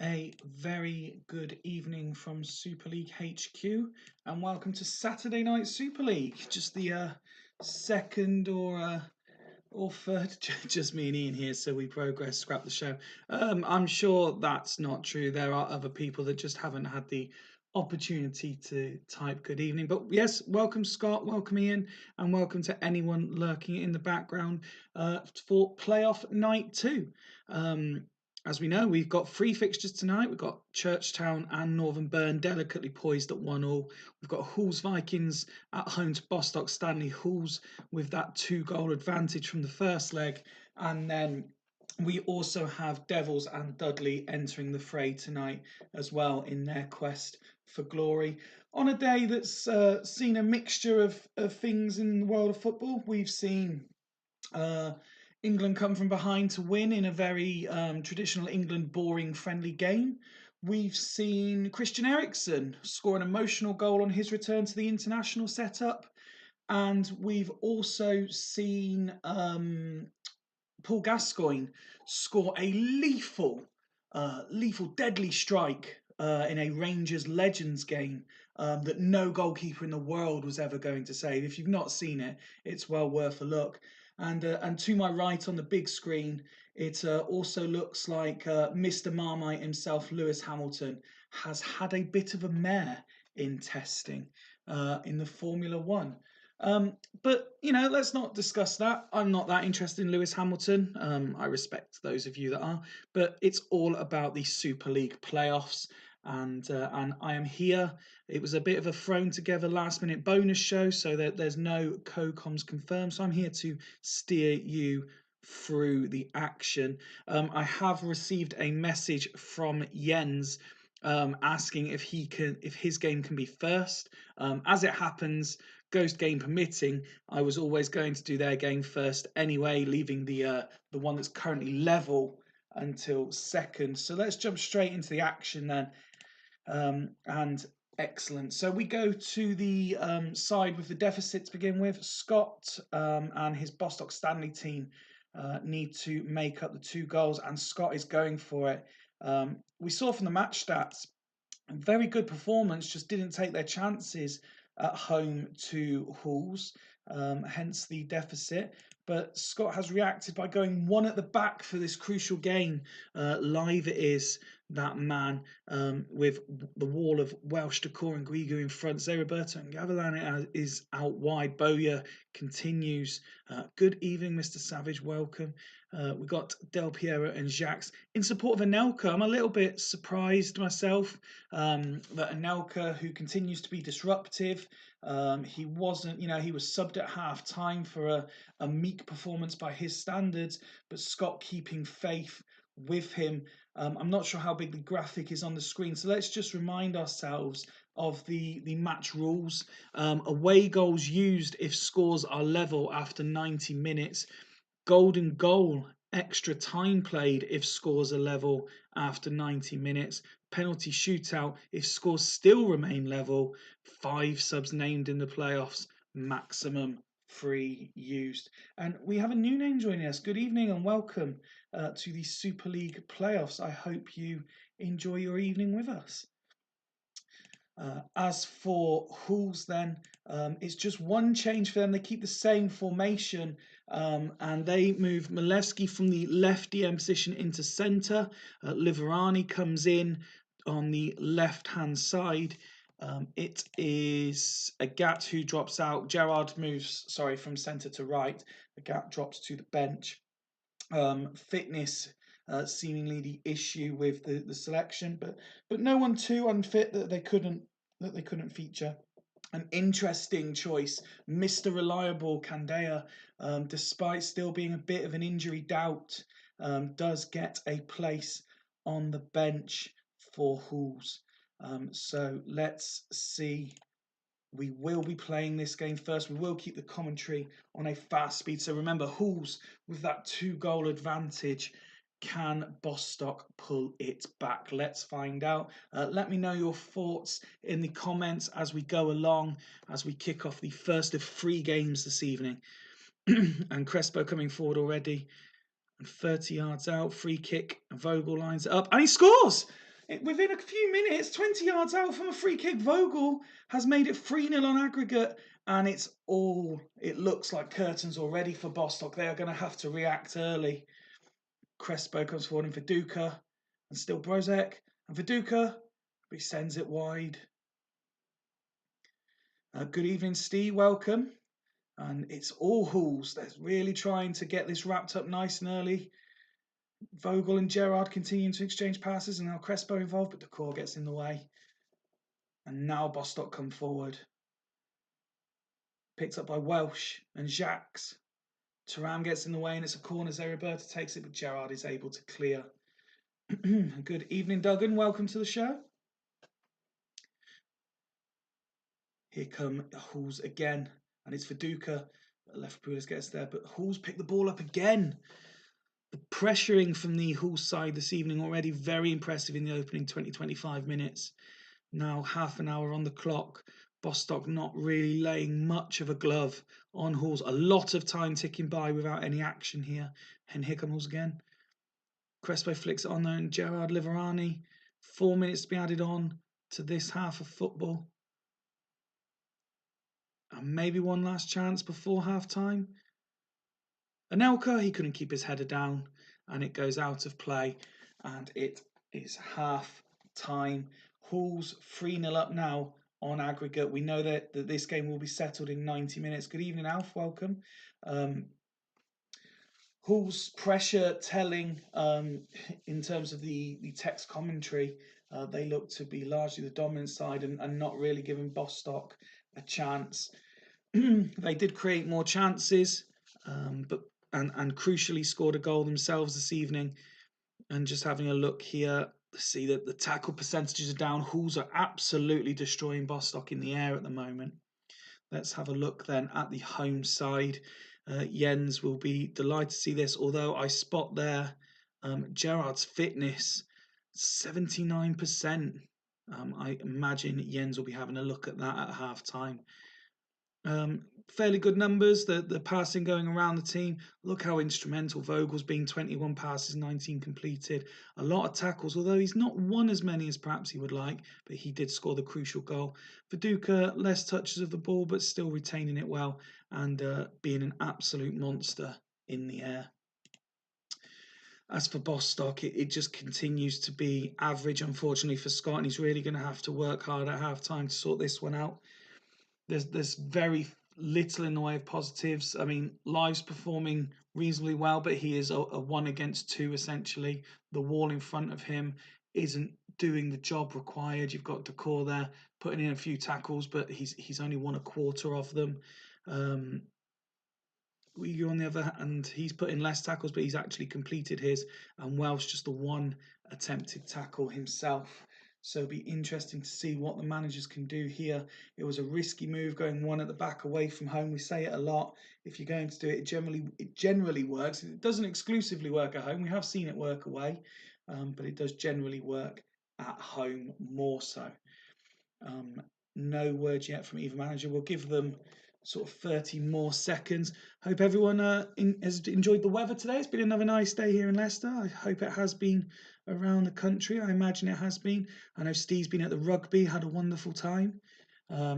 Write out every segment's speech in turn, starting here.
A very good evening from Super League HQ, and welcome to Saturday Night Super League. Just the second or third, just me and Ian here, so we progress, scrap the show. I'm sure that's not true. There are other people that just haven't had the opportunity to type good evening. But yes, welcome Scott, welcome Ian, and welcome to anyone lurking in the background for playoff night 2. As we know, we've got 3 fixtures tonight. We've got Churchtown and Northern Burn delicately poised at 1-1. We've got Hools Vikings at home to Bostock. Stanley Hools with that 2-goal advantage from the first leg. And then we also have Devils and Dudley entering the fray tonight as well in their quest for glory. On a day that's seen a mixture of things in the world of football, we've seen England come from behind to win in a very traditional England boring friendly game. We've seen Christian Eriksen score an emotional goal on his return to the international setup. And we've also seen Paul Gascoigne score a lethal, deadly strike in a Rangers Legends game that no goalkeeper in the world was ever going to save. If you've not seen it, it's well worth a look. And to my right on the big screen, it also looks like Mr. Marmite himself, Lewis Hamilton, has had a bit of a mare in testing in the Formula One. But, let's not discuss that. I'm not that interested in Lewis Hamilton. I respect those of you that are. But it's all about the Super League playoffs. And I am here. It was a bit of a thrown together last minute bonus show, so that there's no co-coms confirmed. So I'm here to steer you through the action. I have received a message from Jens asking if his game can be first. As it happens, Ghost game permitting, I was always going to do their game first anyway, leaving the one that's currently level until second. So let's jump straight into the action then. And excellent. So we go to the side with the deficit to begin with. Scott and his Bostock Stanley team need to make up the 2 goals, and Scott is going for it. We saw from the match stats, very good performance, just didn't take their chances at home to Hools, hence the deficit. But Scott has reacted by going 1 at the back for this crucial game. Live it is, that man, with the wall of Welsh decor and Guigu in front. Zeroberto and Gavilan is out wide. Bowyer continues. Good evening, Mr. Savage. Welcome. We got Del Piero and Jacques in support of Anelka. I'm a little bit surprised myself that Anelka, who continues to be disruptive, he wasn't, he was subbed at half time for a meek performance by his standards, but Scott keeping faith with him. I'm not sure how big the graphic is on the screen, so let's just remind ourselves of the match rules. Away goals used if scores are level after 90 minutes. Golden goal, extra time played if scores are level after 90 minutes. Penalty shootout if scores still remain level. 5 subs named in the playoffs. Maximum 3 used. And we have a new name joining us. Good evening and welcome to the Super League playoffs. I hope you enjoy your evening with us. As for Hools, then, it's just one change for them. They keep the same formation, and they move Milewski from the left DM position into centre. Liverani comes in on the left-hand side. It is Agat who drops out. Gerard moves, from centre to right. Agat drops to the bench. Fitness seemingly the issue with the selection, but no one too unfit that they couldn't feature. An interesting choice, Mr. Reliable Candea, despite still being a bit of an injury doubt, does get a place on the bench for Hools. So let's see. We will be playing this game first. We will keep the commentary on a fast speed. So remember, Hools with that 2-goal advantage. Can Bostock pull it back? Let's find out. Let me know your thoughts in the comments as we go along, as we kick off the first of 3 games this evening. And Crespo coming forward already. And 30 yards out, free kick. Vogel lines it up, and he scores! within a few minutes, 20 yards out from a free kick, Vogel has made it 3-0 on aggregate, and it looks like curtains already for Bostock. They are going to have to react early. Crespo comes forward and Viduka, and still Brozek, and Viduka, he sends it wide. Good evening, Steve, welcome. And it's all Hools. They're really trying to get this wrapped up nice and early. Vogel and Gerard continuing to exchange passes, and now Crespo involved, but the core gets in the way. And now Bostock come forward. Picked up by Welsh and Jacques. Thuram gets in the way, and it's a corner. Roberta takes it, but Gerard is able to clear. Good evening, Duggan. Welcome to the show. Here come Hools again, and it's Viduka. Left Pulis gets there, but Hools pick the ball up again. The pressuring from the Hools side this evening already very impressive in the opening 20-25 minutes. Now half an hour on the clock. Bostock not really laying much of a glove on Hools. A lot of time ticking by without any action here. And here come Hools again. Crespo flicks it on there, and Gerard Liverani. 4 minutes to be added on to this half of football. And maybe one last chance before half time. Anelka, he couldn't keep his header down, and it goes out of play, and it is half time. Hools 3-0 up now on aggregate. We know that this game will be settled in 90 minutes. Good evening, Alf. Welcome. Hools pressure telling in terms of the text commentary. They look to be largely the dominant side and not really giving Bostock a chance. They did create more chances, but crucially scored a goal themselves this evening. And just having a look here, see that the tackle percentages are down. Hools are absolutely destroying Bostock in the air at the moment. Let's have a look then at the home side. Jens will be delighted to see this, although I spot there Gerard's fitness, 79%. I imagine Jens will be having a look at that at half time. Fairly good numbers, the passing going around the team. Look how instrumental Vogel's been, 21 passes, 19 completed. A lot of tackles, although he's not won as many as perhaps he would like, but he did score the crucial goal. Viduka, less touches of the ball, but still retaining it well and being an absolute monster in the air. As for Bostock, it just continues to be average, unfortunately, for Scott, and he's really going to have to work hard at half-time to sort this one out. There's very little in the way of positives. I mean, Live's performing reasonably well, but he is a 1 against 2 essentially. The wall in front of him isn't doing the job required. You've got Decor there putting in a few tackles, but he's only won a quarter of them. Uyghur on the other hand, he's put in less tackles, but he's actually completed his, and Welsh just the 1 attempted tackle himself. So it'll be interesting to see what the managers can do here. It was a risky move going 1 at the back away from home. We say it a lot. If you're going to do it, it generally works. It doesn't exclusively work at home. We have seen it work away, but it does generally work at home more so. No word yet from either manager. We'll give them sort of 30 more seconds. Hope everyone has enjoyed the weather today. It's been another nice day here in Leicester. I hope it has been around the country. I imagine it has been. I know Steve's been at the rugby, had a wonderful time.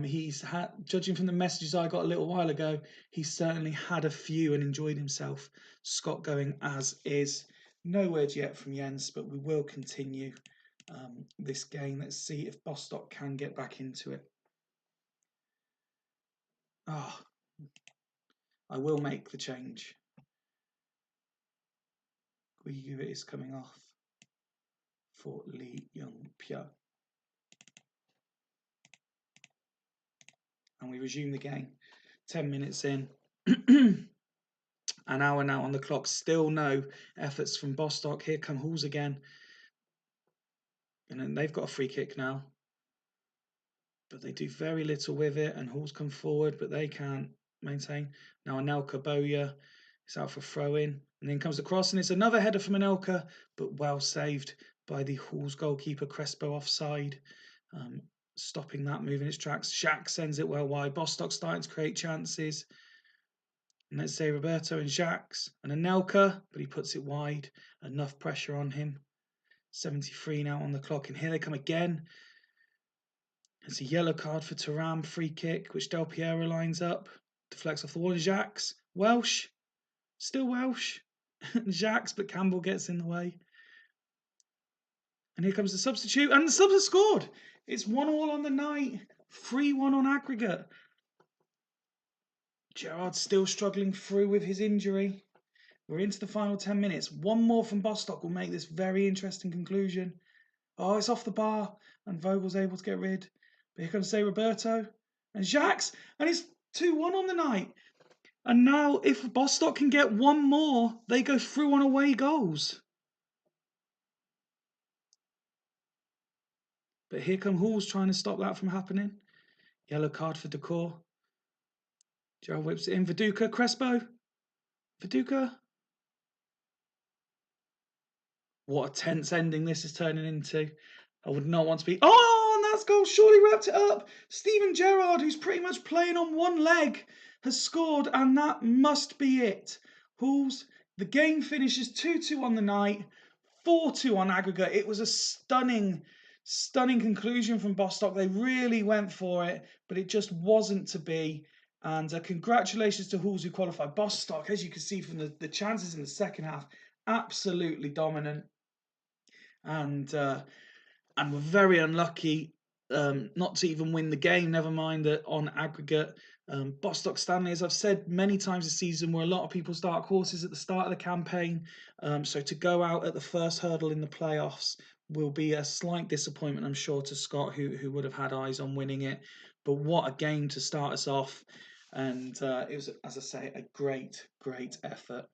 He's had, judging from the messages I got a little while ago, he's certainly had a few and enjoyed himself. Scott going as is. No words yet from Jens, but we will continue this game. Let's see if Bostock can get back into it. I will make the change. Guiyu is coming off for Lee Young-pyo. And we resume the game. 10 minutes in. An hour now on the clock. Still no efforts from Bostock. Here come Hools again. And then they've got a free kick now. But they do very little with it. And Hools come forward, but they can't maintain. Now Anelka Boya is out for throw-in. And then comes the cross, and it's another header from Anelka, but well saved by the Hools goalkeeper, Crespo, offside. Stopping that move in its tracks. Jacques sends it well wide. Bostock starting to create chances. And let's say Roberto and Jacques and Anelka, but he puts it wide. Enough pressure on him. 73 now on the clock, and here they come again. It's a yellow card for Thuram, free kick, which Del Piero lines up, deflects off the wall. Jacques, Welsh, still Welsh, Jacques, but Campbell gets in the way. And here comes the substitute, and the subs have scored. It's 1-1 on the night, 3-1 on aggregate. Gerrard's still struggling through with his injury. We're into the final 10 minutes. One more from Bostock will make this very interesting conclusion. Oh, it's off the bar, and Vogel's able to get rid. But here comes Say Roberto and Jacques, and it's 2-1 on the night. And now, if Bostock can get one more, they go through on away goals. But here come Hools trying to stop that from happening. Yellow card for Decor. Gerald whips it in. Viduka, Crespo. Viduka. What a tense ending this is turning into. I would not want to be... Oh, and that's goal surely wrapped it up. Steven Gerrard, who's pretty much playing on one leg, has scored, and that must be it. Hools, the game finishes 2-2 on the night, 4-2 on aggregate. It was a stunning conclusion from Bostock. They really went for it, but it just wasn't to be. And congratulations to Hools, who qualified. Bostock, as you can see from the chances in the second half, absolutely dominant. And were very unlucky not to even win the game, never mind that on aggregate. Bostock Stanley, as I've said many times this season, were a lot of people's dark horses at the start of the campaign. So to go out at the first hurdle in the playoffs will be a slight disappointment, I'm sure, to Scott, who would have had eyes on winning it. But what a game to start us off. And it was, as I say, a great effort.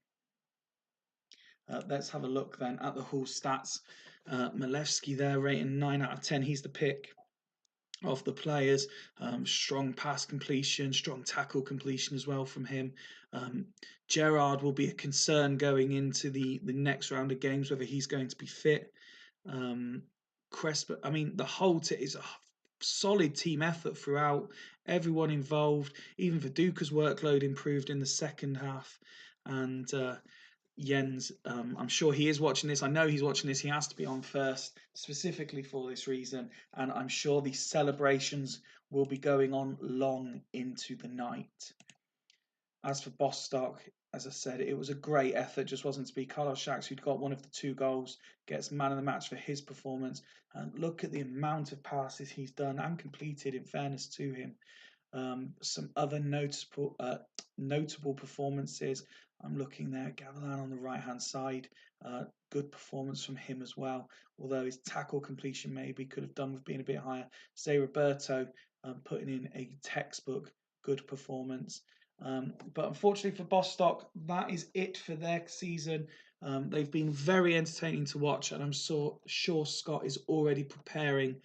Let's have a look then at the Hull stats. Malewski there, rating 9 out of 10. He's the pick of the players. Strong pass completion, strong tackle completion as well from him. Gerrard will be a concern going into the next round of games, whether he's going to be fit. Crespo, I mean, the whole is a solid team effort throughout. Everyone involved. Even Viduka's workload improved in the second half. And Jens, I'm sure he is watching this. I know he's watching this. He has to be on first, specifically for this reason. And I'm sure these celebrations will be going on long into the night. As for Bostock, as I said, it was a great effort. Just wasn't to be. Carlos Jacques, who'd got one of the 2 goals, gets man of the match for his performance. And look at the amount of passes he's done and completed, in fairness to him. Some other notable performances. I'm looking there. Gavilan on the right-hand side. Good performance from him as well. Although his tackle completion maybe could have done with being a bit higher. Zé Roberto putting in a textbook good performance. But unfortunately for Bostock, that is it for their season. They've been very entertaining to watch, and I'm sure Scott is already preparing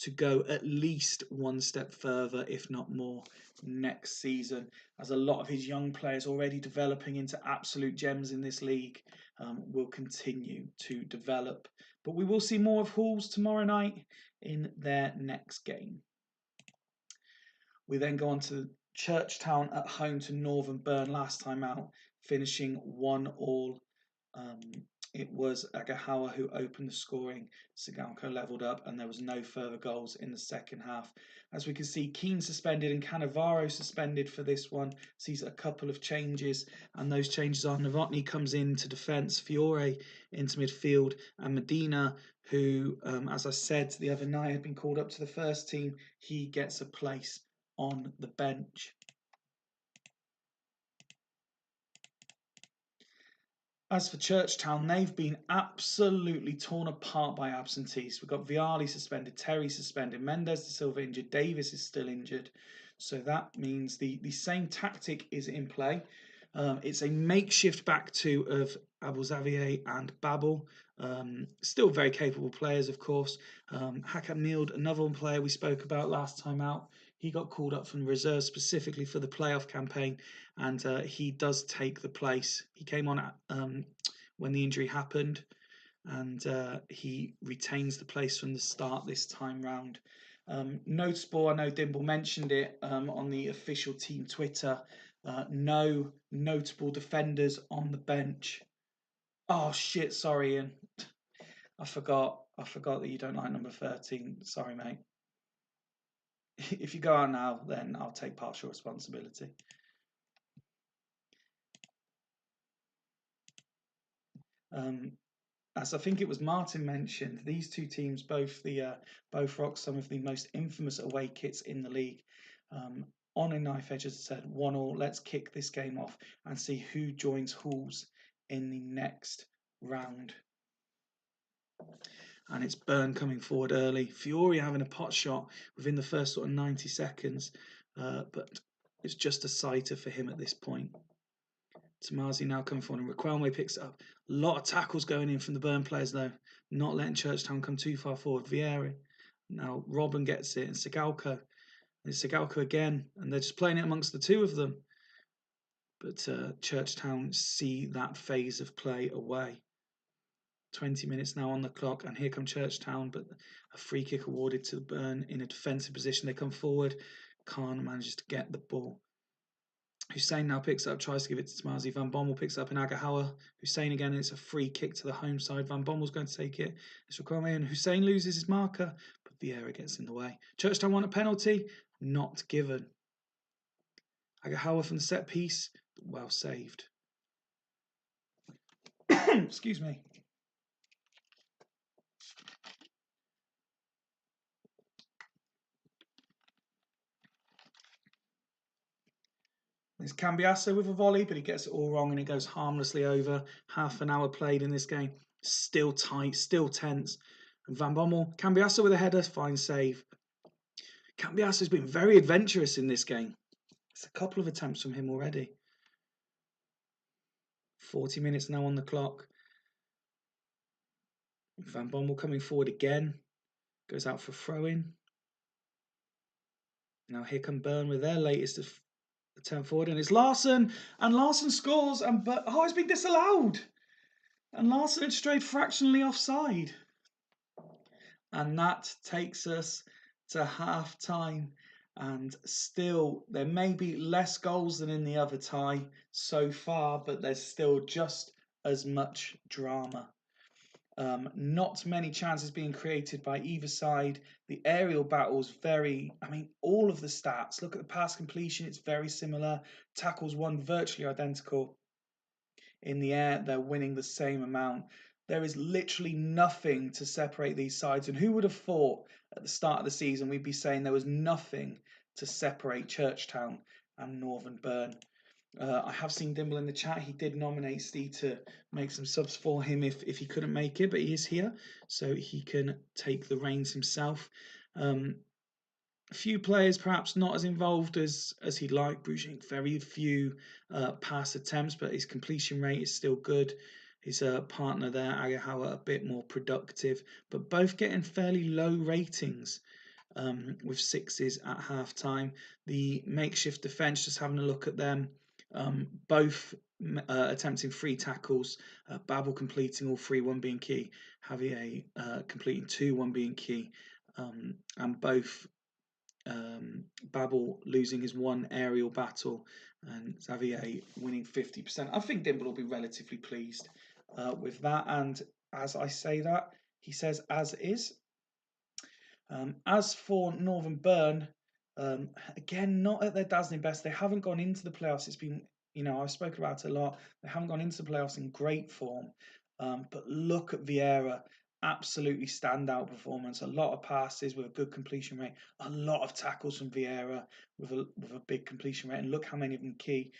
to go at least one step further, if not more, next season, as a lot of his young players already developing into absolute gems in this league will continue to develop. But we will see more of Hools tomorrow night in their next game. We then go on to Churchtown at home to Northern Burn last time out, finishing 1-1. It was Agahawa who opened the scoring. Sigalko levelled up, and there was no further goals in the second half. As we can see, Keane suspended and Cannavaro suspended for this one. Sees a couple of changes, and those changes are Novotny comes into defence, Fiore into midfield, and Medina, who, as I said the other night, had been called up to the first team. He gets a place on the bench. As for Churchtown, they've been absolutely torn apart by absentees. We've got Viali suspended, Terry suspended, Mendes de Silva injured, Davis is still injured. So that means the same tactic is in play. It's a makeshift back 2 of Abou Xavier and Babel. Still very capable players, of course. Hakam Nield, another one player we spoke about last time out. He got called up from reserve specifically for the playoff campaign, and he does take the place. He came on when the injury happened, and he retains the place from the start this time round. Notable, I know Dimble mentioned it on the official team Twitter, no notable defenders on the bench. Oh shit, sorry Ian. I forgot that you don't like number 13. Sorry, mate. If you go out now, then I'll take partial responsibility. As I think it was Martin mentioned, these two teams both rock some of the most infamous away kits in the league. On a knife edge, as I said, 1-1. Let's kick this game off and see who joins Hools in the next round. And it's Byrne coming forward early. Fiore having a pot shot within the first sort of 90 seconds, but it's just a sighter for him at this point. Tomasi now coming forward, and Raquelme picks it up. A lot of tackles going in from the Byrne players, though. Not letting Churchtown come too far forward. Vieira. Now Robin gets it, and Sigalko. And Sigalko again, and they're just playing it amongst the two of them. But Churchtown see that phase of play away. 20 minutes now on the clock, and here come Churchtown, but a free kick awarded to Byrne in a defensive position. They come forward. Khan manages to get the ball. Hussein now picks up, tries to give it to Tomasi. Van Bommel picks up in Agahawa. Hussein again, and it's a free kick to the home side. Van Bommel's going to take it. It's Raquelme, and Hussein loses his marker, but Vieira gets in the way. Churchtown want a penalty, not given. Agahawa from the set piece, well saved. Excuse me. There's Cambiasso with a volley, but he gets it all wrong and it goes harmlessly over. Half an hour played in this game. Still tight, still tense. And Van Bommel, Cambiasso with a header, fine save. Cambiasso's been very adventurous in this game. It's a couple of attempts from him already. 40 minutes now on the clock. Van Bommel coming forward again. Goes out for throw-in. Now here come Byrne with their latest attempt forward, and it's Larson, and Larson scores, and it's been disallowed, and Larson had strayed fractionally offside, and that takes us to half time. And still, there may be less goals than in the other tie so far, but there's still just as much drama. Not many chances being created by either side. The aerial battles all of the stats. Look at the pass completion, it's very similar. Tackles won virtually identical. In the air, they're winning the same amount. There is literally nothing to separate these sides. And who would have thought at the start of the season we'd be saying there was nothing to separate Churchtown and Northern Byrne? I have seen Dimble in the chat. He did nominate Steve to make some subs for him if he couldn't make it, but he is here, so he can take the reins himself. A few players perhaps not as involved as he'd like. Bruges, very few pass attempts, but his completion rate is still good. His partner there, Agahawa, a bit more productive, but both getting fairly low ratings. With 6s at half time. The makeshift defence, just having a look at them, both attempting 3 tackles, Babel completing all 3, 1 being key, Javier completing 2, 1 being key, and both Babel losing his 1 aerial battle and Xavier winning 50%. I think Dimble will be relatively pleased with that, and as I say that, he says as is. As for Northern Byrne, again, not at their dazzling best. They haven't gone into the playoffs. It's been, I've spoken about it a lot. They haven't gone into the playoffs in great form. But look at Vieira, absolutely standout performance. A lot of passes with a good completion rate. A lot of tackles from Vieira with a big completion rate. And look how many of them key.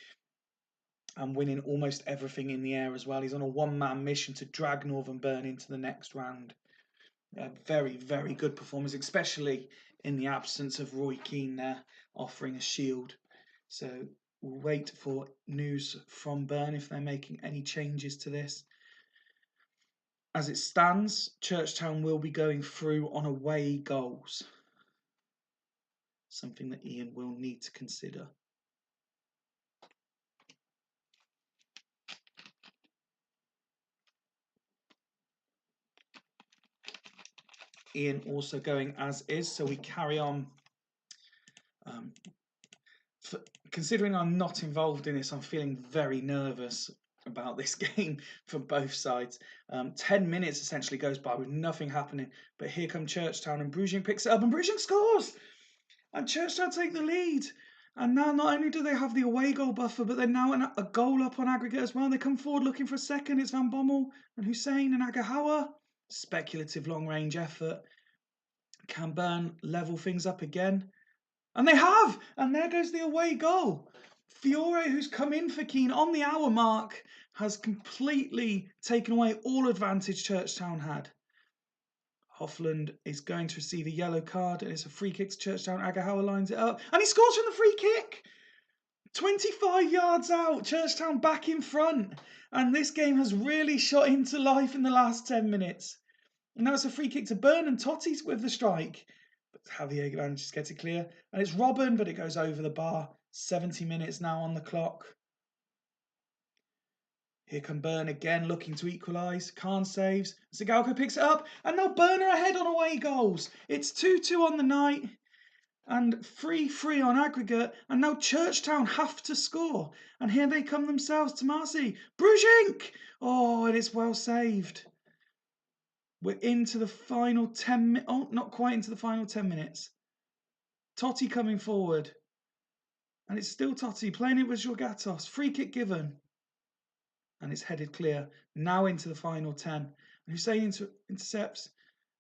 And winning almost everything in the air as well. He's on a one-man mission to drag Northern Byrne into the next round. A very, very good performance, especially in the absence of Roy Keane there offering a shield. So we'll wait for news from Byrne if they're making any changes to this. As it stands, Churchtown will be going through on away goals. Something that Ian will need to consider. Ian also going as is, so we carry on. Considering I'm not involved in this, I'm feeling very nervous about this game from both sides. 10 minutes essentially goes by with nothing happening, but here come Churchtown, and Brugink picks it up, and Brugink scores! And Churchtown take the lead. And now not only do they have the away goal buffer, but they're now a goal up on aggregate as well. They come forward looking for a second. It's Van Bommel and Hussein and Agahawa. Speculative long-range effort. Can Burn level things up again? And they have! And there goes the away goal. Fiore, who's come in for Keane on the hour mark, has completely taken away all advantage Churchtown had. Hoffland is going to receive a yellow card, and it's a free kick to Churchtown. Agahawa lines it up, and he scores from the free kick! 25 yards out, Churchtown back in front. And this game has really shot into life in the last 10 minutes. And now it's a free kick to Burn, and Totti's with the strike. But Javier manages to get it clear. And it's Robin, but it goes over the bar. 70 minutes now on the clock. Here come Burn again, looking to equalise. Khan saves. Zagalko picks it up. And now Burn are ahead on away goals. It's 2-2 on the night. And 3-3 on aggregate. And now Churchtown have to score. And here they come themselves. Tomasi. Brugink! Oh, and it's well saved. We're into the final 10 minutes. Oh, not quite into the final 10 minutes. Totti coming forward. And it's still Totti playing it with Jorgatos. Free kick given. And it's headed clear. Now into the final 10. And Hussein intercepts.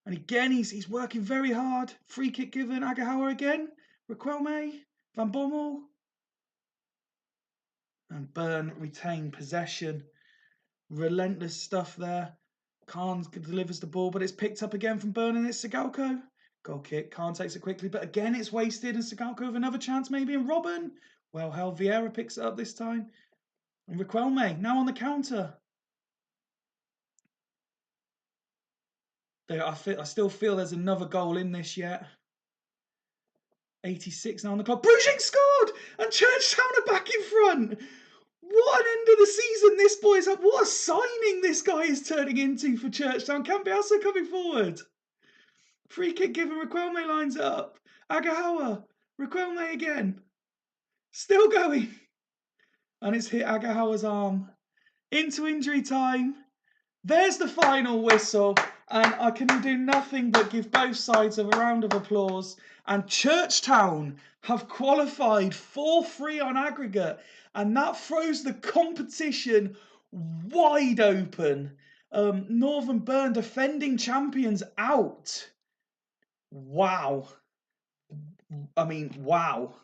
And again, he's working very hard. Free kick given. Agahawa again. Riquelme. Van Bommel. And Burn retain possession. Relentless stuff there. Khan delivers the ball, but it's picked up again from Burn, and it's Zagalko. Goal kick. Khan takes it quickly, but again it's wasted, and Zagalko with another chance maybe, and Robin. Well held. Vieira picks it up this time. And Riquelme now on the counter. I still feel there's another goal in this yet. 86 now on the clock. Brugink scored! And Churchtown are back in front. What an end of the season this boy's had. What a signing this guy is turning into for Churchtown. Cambiasso coming forward. Free kick given. Riquelme lines it up. Agahawa. Riquelme again. Still going. And it's hit Agahawa's arm. Into injury time. There's the final whistle. And I can do nothing but give both sides a round of applause. And Churchtown have qualified 4-3 on aggregate. And that throws the competition wide open. Northern Burn, defending champions, out. Wow. I mean, wow.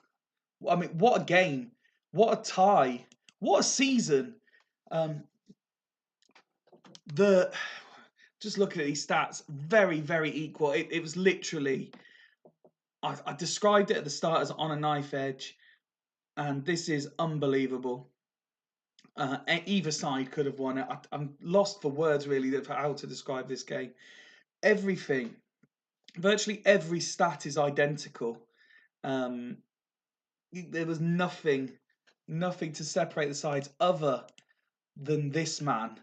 I mean, what a game. What a tie. What a season. Just looking at these stats, very, very equal. It was literally, I described it at the start as on a knife edge, and this is unbelievable. Either side could have won it. I'm lost for words, really, for how to describe this game. Everything, virtually every stat is identical. There was nothing to separate the sides other than this man.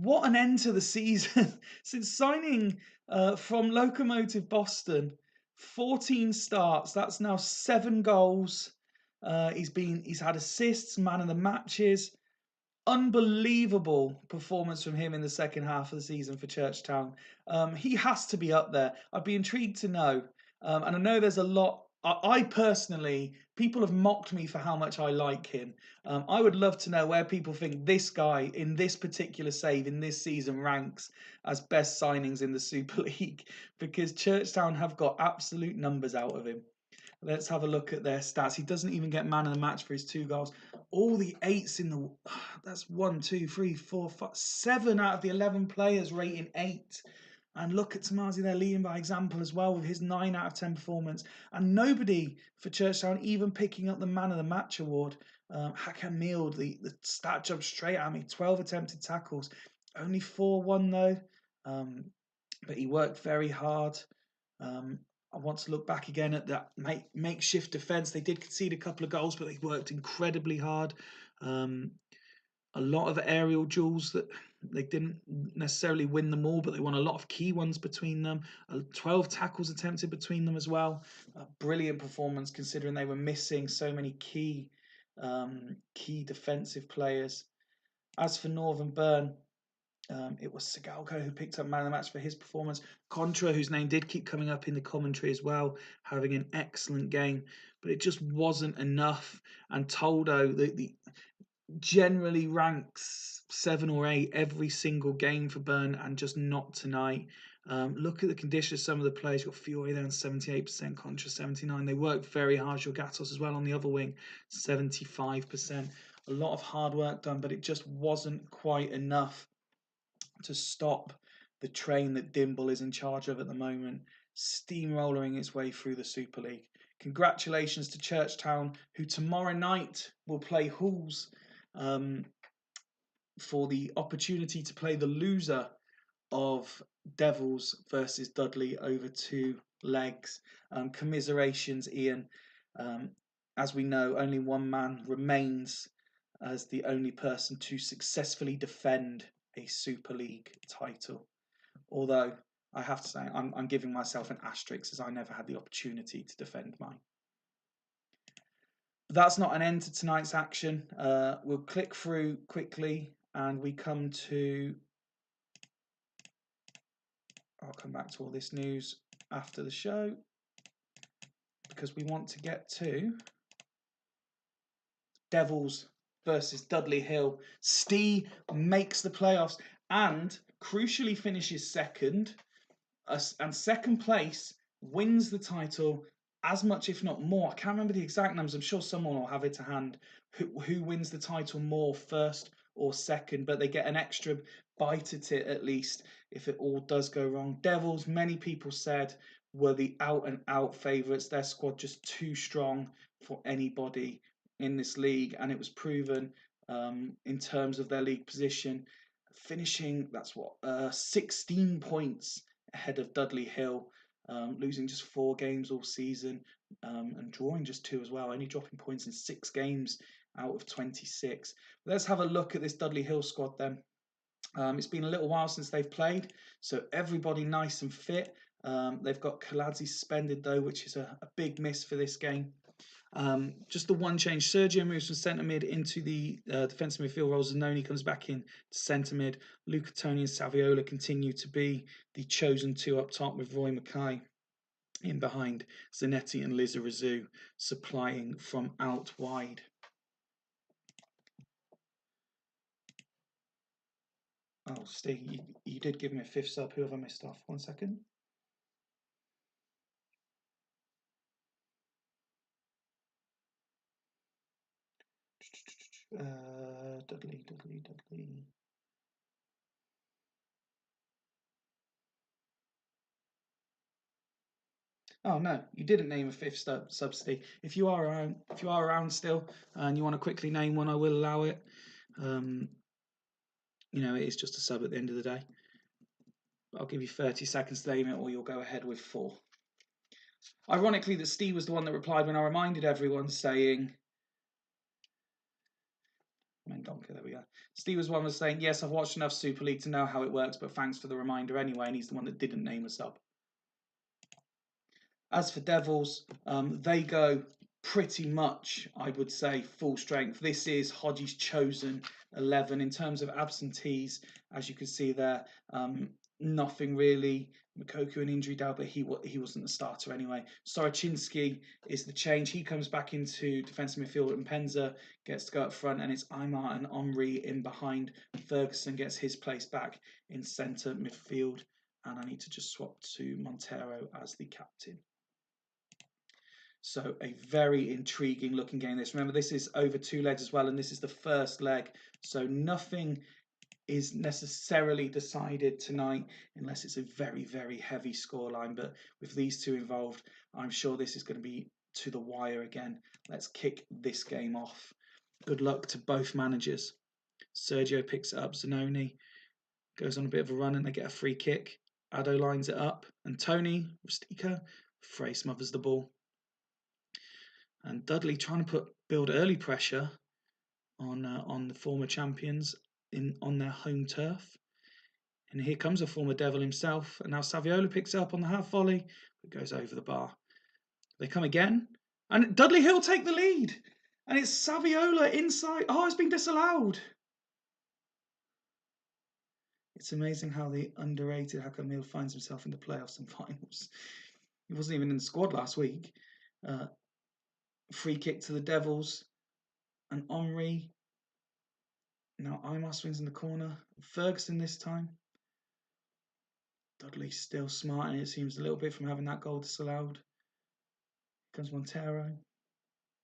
What an end to the season. Since signing from Locomotive Boston, 14 starts. That's now 7 goals. He's had assists, man of the matches. Unbelievable performance from him in the second half of the season for Churchtown. He has to be up there. I'd be intrigued to know. And I know there's a lot. I personally, people have mocked me for how much I like him. I would love to know where people think this guy in this particular save in this season ranks as best signings in the Super League, because Churchtown have got absolute numbers out of him. Let's have a look at their stats. He doesn't even get man of the match for his 2 goals. All the 8s in the... That's 1, 2, 3, 4, 5, 7 out of the 11 players rating 8. And look at Tomasi there leading by example as well with his 9 out of 10 performance. And nobody for Churchtown even picking up the man of the match award. Hakan Mild, the stat jumped straight at me. 12 attempted tackles. Only 4-1 though. But he worked very hard. I want to look back again at that makeshift defence. They did concede a couple of goals, but they worked incredibly hard. A lot of aerial duels that they didn't necessarily win them all, but they won a lot of key ones between them. 12 tackles attempted between them as well. Brilliant performance considering they were missing so many key defensive players. As for Northern Burn, it was Sigalko who picked up man of the match for his performance. Contra, whose name did keep coming up in the commentary as well, having an excellent game, but it just wasn't enough. And Toldo, the generally ranks 7 or 8 every single game for Burn, and just not tonight. Look at the condition of some of the players. You've got Fiore there on 78%, Contra 79%. They worked very hard. Your Gatos as well on the other wing, 75%. A lot of hard work done, but it just wasn't quite enough to stop the train that Dimble is in charge of at the moment, steamrolling its way through the Super League. Congratulations to Churchtown, who tomorrow night will play Hools for the opportunity to play the loser of Devils versus Dudley over 2 legs. Commiserations, Ian. As we know, only one man remains as the only person to successfully defend a Super League title. Although I have to say, I'm giving myself an asterisk, as I never had the opportunity to defend mine. But that's not an end to tonight's action. We'll click through quickly and we come to... I'll come back to all this news after the show, because we want to get to Devils versus Dudley Hill. Steve makes the playoffs and crucially finishes second, and second place wins the title as much, if not more. I can't remember the exact numbers. I'm sure someone will have it to hand. Who wins the title more, first or second? But they get an extra bite at it, at least, if it all does go wrong. Devils, many people said, were the out-and-out favourites. Their squad just too strong for anybody in this league, and it was proven in terms of their league position, finishing, 16 points ahead of Dudley Hill, losing just 4 games all season, and drawing just 2 as well, only dropping points in 6 games out of 26. Let's have a look at this Dudley Hill squad then. It's been a little while since they've played, so everybody nice and fit. They've got Kaladze suspended though, which is a big miss for this game. Just the one change. Sergio moves from centre mid into the defensive midfield role. Zanoni comes back in to centre mid. Luca Toni and Saviola continue to be the chosen 2 up top, with Roy Mackay in behind. Zanetti and Lizarazu supplying from out wide. Oh, Steve, you did give me a 5th sub. Who have I missed off? 1 second. Dudley. Oh no, you didn't name a 5th sub, Steve. If you are around still, and you want to quickly name one, I will allow it. You know, it is just a sub at the end of the day. I'll give you 30 seconds to name it, or you'll go ahead with 4. Ironically, that Steve was the one that replied when I reminded everyone, saying, Mendonca, there we go. Steve was the one that was saying, yes, I've watched enough Super League to know how it works, but thanks for the reminder anyway, and he's the one that didn't name a sub. As for Devils, they go pretty much, I would say, full strength. This is Hodgie's chosen 11 in terms of absentees. As you can see there, nothing really. Makoku an injury down, but he wasn't the starter anyway. Soroczynski is the change. He comes back into defensive midfield, and Penza gets to go up front, and it's Aymar and Omri in behind. Ferguson gets his place back in centre midfield, and I need to just swap to Montero as the captain. So a very intriguing looking game. Remember, this is over 2 legs as well, and this is the first leg. So nothing is necessarily decided tonight unless it's a very, very heavy scoreline. But with these 2 involved, I'm sure this is going to be to the wire again. Let's kick this game off. Good luck to both managers. Sergio picks it up. Zanoni goes on a bit of a run and they get a free kick. Addo lines it up. And Tony, Rustica, Frey smothers the ball. And Dudley trying to build early pressure on the former champions on their home turf. And here comes a former Devil himself. And now Saviola picks it up on the half volley. It goes over the bar. They come again. And Dudley Hill take the lead. And it's Saviola inside. Oh, it's been disallowed. It's amazing how the underrated Camille finds himself in the playoffs and finals. He wasn't even in the squad last week. Free kick to the Devils. And Henry. Now Imar swings in the corner. Ferguson this time. Dudley still smarting, it seems, a little bit from having that goal disallowed. Here comes Montero.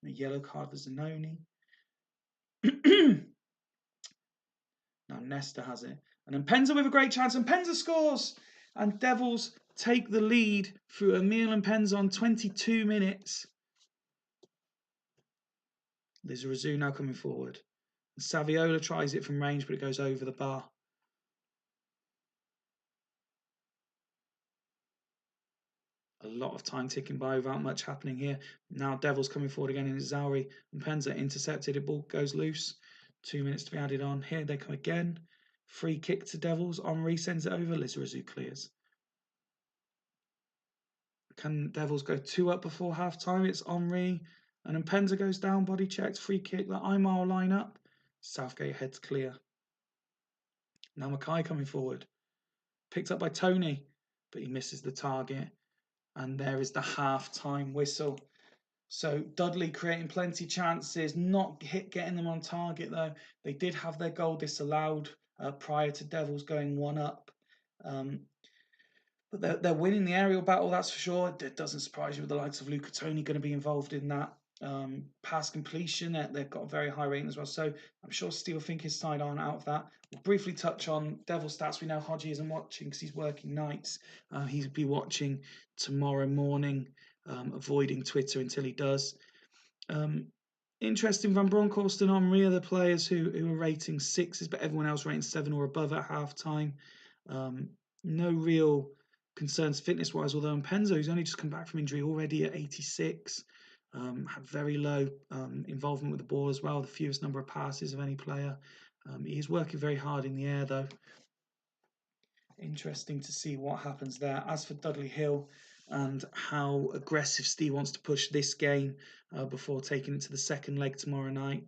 A yellow card for Zanoni. Now Nesta has it. And then Penza with a great chance. And Penza scores! And Devils take the lead through Emil and Penza on 22 minutes. Lizarazu now coming forward. And Saviola tries it from range, but it goes over the bar. A lot of time ticking by without much happening here. Now Devils coming forward again, and it's Zauri and Penza intercepted. It ball goes loose. 2 minutes to be added on. Here they come again. Free kick to Devils. Henry sends it over. Lizarazu clears. Can Devils go 2 up before half time? It's Henry. And then Penza goes down, body checked, free kick. The Imar line up. Southgate heads clear. Now Mackay coming forward. Picked up by Tony, but he misses the target. And there is the half-time whistle. So Dudley creating plenty of chances, not getting them on target though. They did have their goal disallowed prior to Devils going 1 up. But they're winning the aerial battle, that's for sure. It doesn't surprise you with the likes of Luca Toni going to be involved in that. Pass completion, they've got a very high rating as well. So I'm sure Steve will think his side aren't out of that. We'll briefly touch on Devil stats. We know Hodgie isn't watching because he's working nights. He'll be watching tomorrow morning, avoiding Twitter until he does. Interesting, Van Bronckhorst and Henry are the players who are rating 6s, but everyone else rating 7 or above at half time. No real concerns fitness-wise, although Penza, who's only just come back from injury, already at 86, had very low involvement with the ball as well, the fewest number of passes of any player. He is working very hard in the air, though. Interesting to see what happens there. As for Dudley Hill and how aggressive Steve wants to push this game before taking it to the second leg tomorrow night,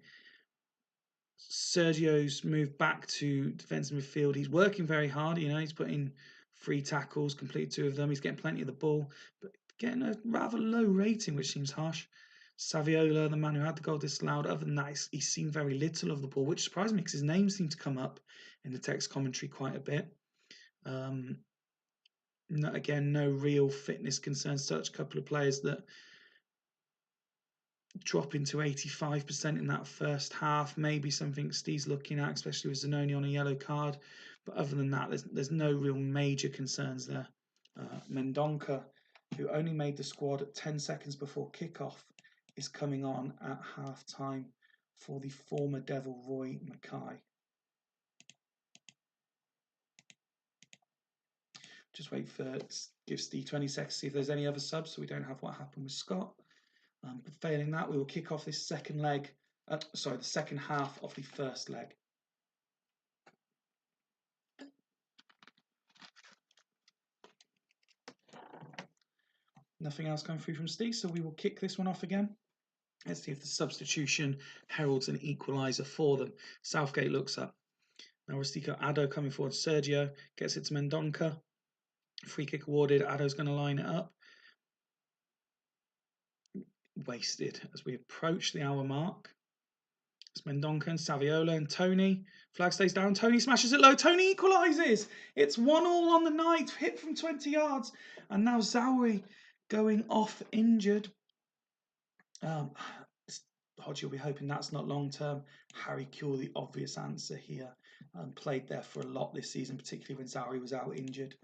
Sergio's moved back to defensive midfield. He's working very hard. He's putting 3 tackles, completed 2 of them. He's getting plenty of the ball, but getting a rather low rating, which seems harsh. Saviola, the man who had the goal disallowed, other than that, he's seen very little of the ball, which surprised me because his name seemed to come up in the text commentary quite a bit. Again, no real fitness concerns. Such a couple of players that drop into 85% in that first half. Maybe something Steve's looking at, especially with Zanoni on a yellow card. But other than that, there's no real major concerns there. Mendonca, who only made the squad at 10 seconds before kickoff, is coming on at half-time for the former Devil Roy Mackay. Just wait for give Steve 20 seconds to see if there's any other subs, so we don't have what happened with Scott. But failing that, we will kick off this second leg. The second half of the first leg. Nothing else coming through from Steve, so we will kick this one off again. Let's see if the substitution heralds an equaliser for them. Southgate looks up. Now Rustico Addo coming forward. Sergio gets it to Mendonca. Free kick awarded. Addo's going to line it up. Wasted as we approach the hour mark. It's Mendonca and Saviola and Tony. Flag stays down. Tony smashes it low. Tony equalises. It's 1-1 on the night. Hit from 20 yards. And now Zauri going off injured. Hodgie will be hoping that's not long term. Harry Kuehl, the obvious answer here. Played there for a lot this season, particularly when Zauri was out injured.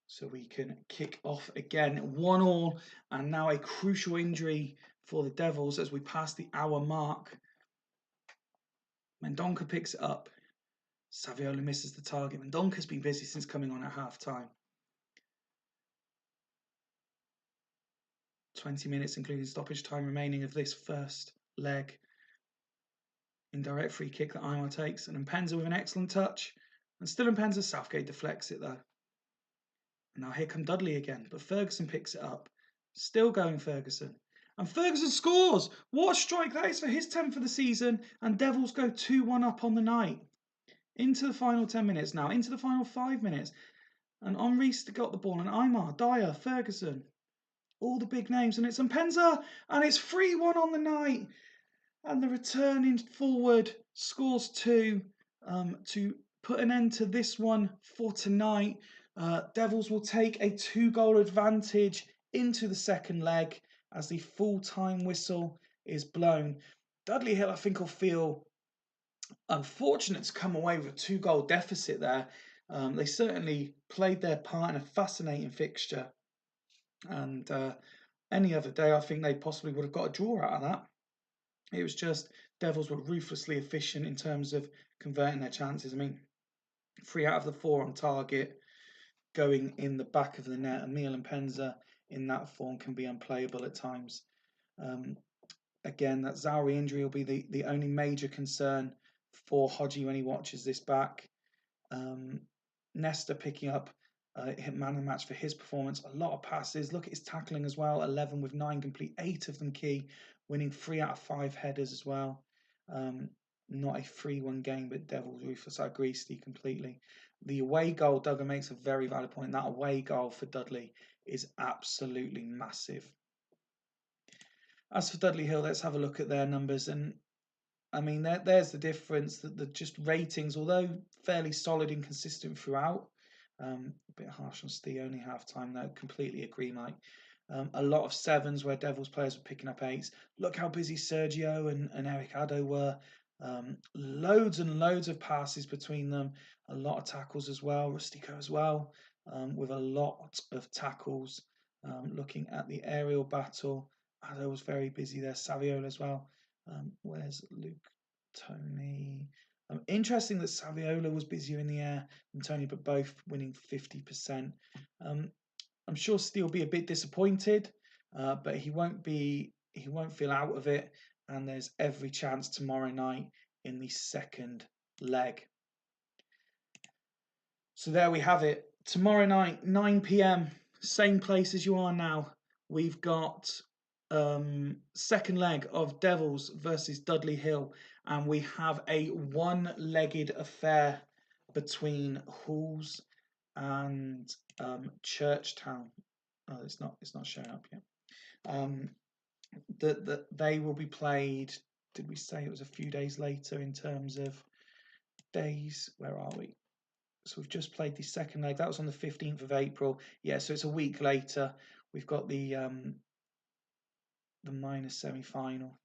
So we can kick off again. 1-1, and now a crucial injury for the Devils as we pass the hour mark. Mendonca picks it up. Saviola misses the target. Mendonca's been busy since coming on at half-time. 20 minutes, including stoppage time remaining of this first leg. Indirect free kick that Imar takes. And Penza with an excellent touch. And still Penza, Southgate deflects it though. And now here come Dudley again. But Ferguson picks it up. Still going Ferguson. And Ferguson scores! What a strike that is for his 10th for the season. And Devils go 2-1 up on the night. into the final 10 minutes now, into the final 5 minutes. And Henri's got the ball, and Aymar, Dyer, Ferguson, all the big names, and it's Mpenza, and it's 3-1 on the night. And the returning forward scores 2 to put an end to this one for tonight. Devils will take a 2-goal advantage into the second leg as the full-time whistle is blown. Dudley Hill, I think, will feel unfortunate to come away with a 2-goal deficit there. They certainly played their part in a fascinating fixture. And any other day, I think they possibly would have got a draw out of that. It was just Devils were ruthlessly efficient in terms of converting their chances. I mean, 3 out of the 4 on target going in the back of the net. Emil Mpenza in that form can be unplayable at times. Again, that Zauri injury will be the only major concern for Hodgie when he watches this back. Nesta picking up man of the match for his performance. A lot of passes. Look at his tackling as well. 11 with 9 complete, 8 of them key, winning 3 out of 5 headers as well. Not a 3-1 game, but Devils ruthless. I agree, Steve, completely. The away goal, Duggan makes a very valid point. That away goal for Dudley is absolutely massive. As for Dudley Hill, let's have a look at their numbers. And I mean, there's the difference. That the just ratings, although fairly solid and consistent throughout. A bit harsh on Steve, only half time though. Completely agree, Mike. A lot of 7s where Devils players were picking up 8s. Look how busy Sergio and Eric Addo were. Loads and loads of passes between them. A lot of tackles as well. Rustico as well, with a lot of tackles. Looking at the aerial battle, Addo was very busy there. Saviola as well. Where's Luke Tony? Interesting that Saviola was busier in the air than Tony, but both winning 50%. I'm sure Steele will be a bit disappointed, but he won't feel out of it. And there's every chance tomorrow night in the second leg. So there we have it. Tomorrow night, 9 p.m, same place as you are now. We've got second leg of Devils versus Dudley Hill, and we have a one-legged affair between Hools and Churchtown. Oh, it's not showing up yet. They will be played. Did we say it was a few days later in terms of days? Where are we? So we've just played the second leg. That was on the 15th of April. Yeah, so it's a week later. We've got the minor semi-final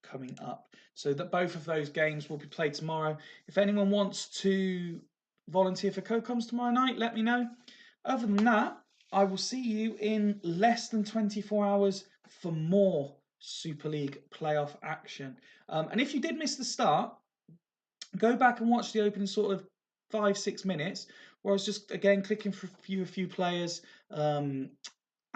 coming up. So that both of those games will be played tomorrow. If anyone wants to volunteer for co-coms tomorrow night, let me know. Other than that, I will see you in less than 24 hours for more Super League playoff action. And if you did miss the start, go back and watch the opening sort of 5-6 minutes where I was just again clicking for a few players,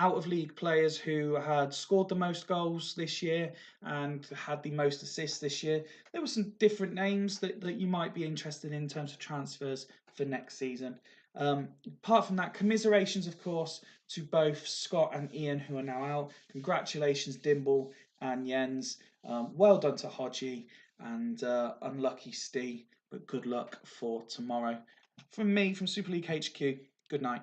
out of league players who had scored the most goals this year and had the most assists this year. There were some different names that you might be interested in terms of transfers for next season. Apart from that, commiserations, of course, to both Scott and Ian, who are now out. Congratulations, Dimble and Jens. Well done to Hodgie, and unlucky Steve, but good luck for tomorrow. From me, from Super League HQ, good night.